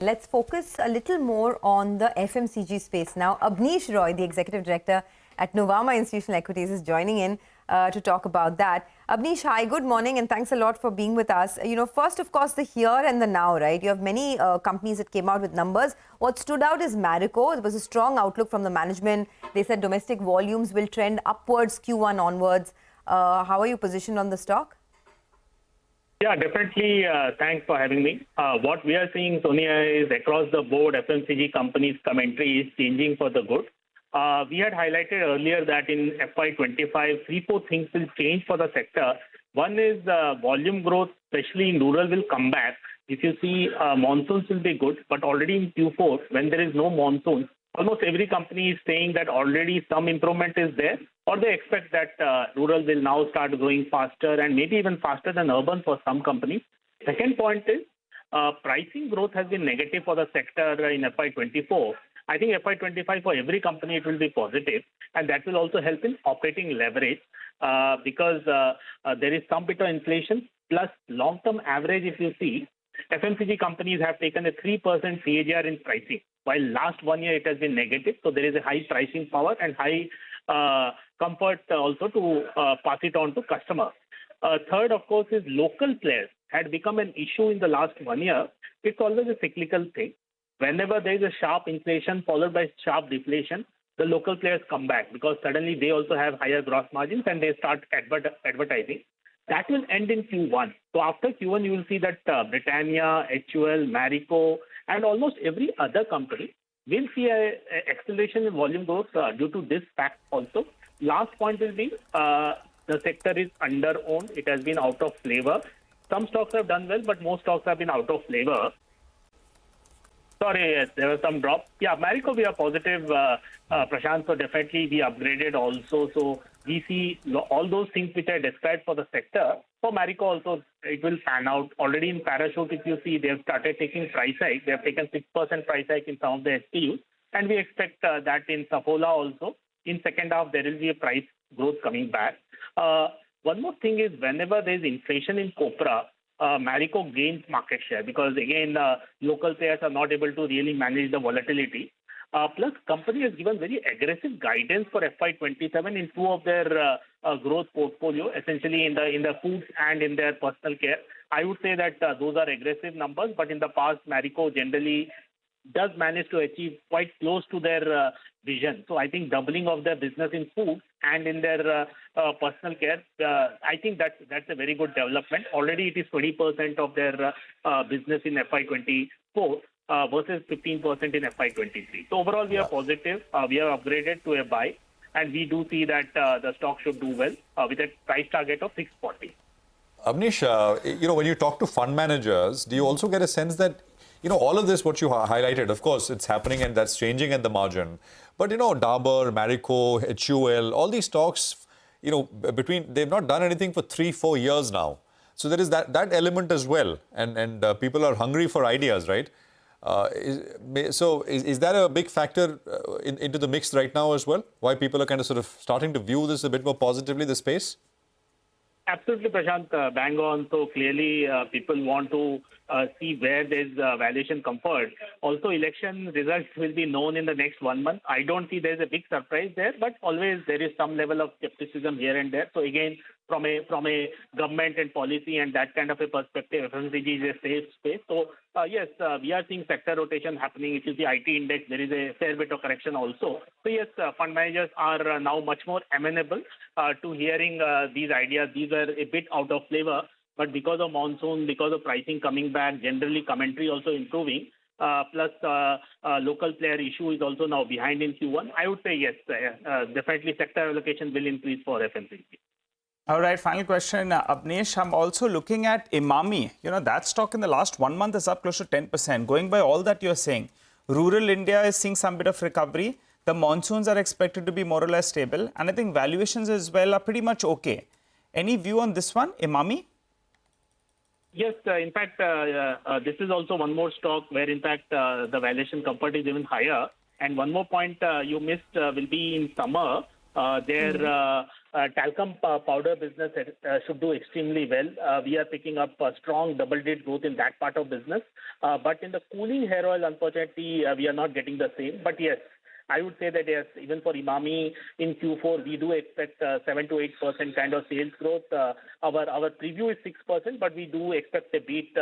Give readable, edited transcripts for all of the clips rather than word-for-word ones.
Let's focus a little more on the FMCG space now. Abneesh Roy, the Executive Director at Nuvama Instl Equities, is joining in to talk about that. Abneesh, hi, good morning, and thanks a lot for being with us. First, of course, the here and the now, right? You have many companies that came out with numbers. What stood out is Marico. There was a strong outlook from the management. They said domestic volumes will trend upwards Q1 onwards. How are you positioned on the stock? Yeah, definitely. Thanks for having me. What we are seeing, Sonia, is across the board, FMCG companies' commentary is changing for the good. We had highlighted earlier that in FY25, 3-4 things will change for the sector. One is volume growth, especially in rural, will come back. If you see, monsoons will be good, but already in Q4, when there is no monsoon, almost every company is saying that already some improvement is there, or they expect that rural will now start growing faster and maybe even faster than urban for some companies. Second point is pricing growth has been negative for the sector in FY24. I think FY25 for every company it will be positive, and that will also help in operating leverage because there is some bit of inflation plus long-term average. If you see, FMCG companies have taken a 3% CAGR in pricing, while last 1 year it has been negative. So there is a high pricing power and high comfort also to pass it on to customers. Third, of course, is local players had become an issue in the last 1 year. It's always a cyclical thing. Whenever there is a sharp inflation followed by sharp deflation, the local players come back because suddenly they also have higher gross margins and they start advertising. That will end in Q1. So after Q1, you will see that Britannia, HUL, Marico, and almost every other company will see an acceleration in volume growth due to this fact also. Last point will be the sector is under-owned. It has been out of flavor. Some stocks have done well, but most stocks have been out of flavor. Sorry, yes, there was some drop. Yeah, Marico, we are positive, Prashant, so definitely we upgraded also. So we see all those things which I described for the sector. For Marico also, it will pan out. Already in Parachute, if you see, they have started taking price hike. They have taken 6% price hike in some of the SKUs. And we expect that in Saffola also. In second half, there will be a price growth coming back. One more thing is whenever there is inflation in copra, Marico gains market share because, again, local players are not able to really manage the volatility. Plus, company has given very aggressive guidance for FY27 in two of their growth portfolio, essentially in the foods and in their personal care. I would say that those are aggressive numbers, but in the past, Marico generally does manage to achieve quite close to their vision. So I think doubling of their business in food and in their personal care, I think that's a very good development. Already it is 20% of their business in FY24 versus 15% in FY23. So overall, we are positive. We have upgraded to a buy, and we do see that the stock should do well with a price target of 640. Abneesh, when you talk to fund managers, do you also get a sense that all of this, what you highlighted, of course, it's happening and that's changing at the margin. But, Dabur, Marico, HUL, all these stocks, they've not done anything for 3-4 years now. So there is that element as well. And people are hungry for ideas, right? So is that a big factor into the mix right now as well? Why people are kind of sort of starting to view this a bit more positively, the space? Absolutely, Prashant, bang on. So clearly, people want to see where there's valuation comfort. Also, election results will be known in the next 1 month. I don't see there's a big surprise there, but always there is some level of skepticism here and there. So again, from a government and policy and that kind of a perspective, FMCG is a safe space. So yes, we are seeing sector rotation happening. If you see IT index, there is a fair bit of correction also. So yes, fund managers are now much more amenable to hearing these ideas. These are a bit out of flavor, but because of monsoon, because of pricing coming back, generally commentary also improving, plus local player issue is also now behind in Q1. I would say yes, definitely sector allocation will increase for FMCG. All right, final question, Abneesh. I'm also looking at Emami. That stock in the last 1 month is up close to 10%. Going by all that you're saying, rural India is seeing some bit of recovery. The monsoons are expected to be more or less stable. And I think valuations as well are pretty much okay. Any view on this one, Emami? Yes, in fact, this is also one more stock where, in fact, the valuation comfort is even higher. And one more point you missed will be in summer. Their talcum powder business should do extremely well. We are picking up strong double-digit growth in that part of business. But in the cooling hair oil, unfortunately, we are not getting the same. But yes, I would say that yes, even for Emami in Q4, we do expect 7 to 8% kind of sales growth. Our preview is 6%, but we do expect a beat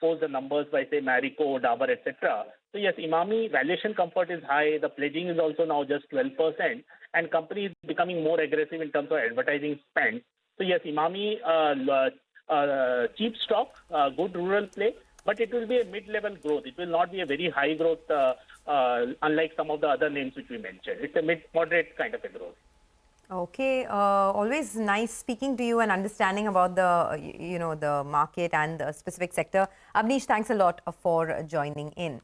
post the numbers by say Marico, Dabur, etc. So yes, Emami valuation comfort is high. The pledging is also now just 12%, and company is becoming more aggressive in terms of advertising spend. So yes, Emami, cheap stock, good rural play. But it will be a mid-level growth. It will not be a very high growth, unlike some of the other names which we mentioned. It's a mid-moderate kind of a growth. Okay, always nice speaking to you and understanding about the, the market and the specific sector. Abneesh, thanks a lot for joining in.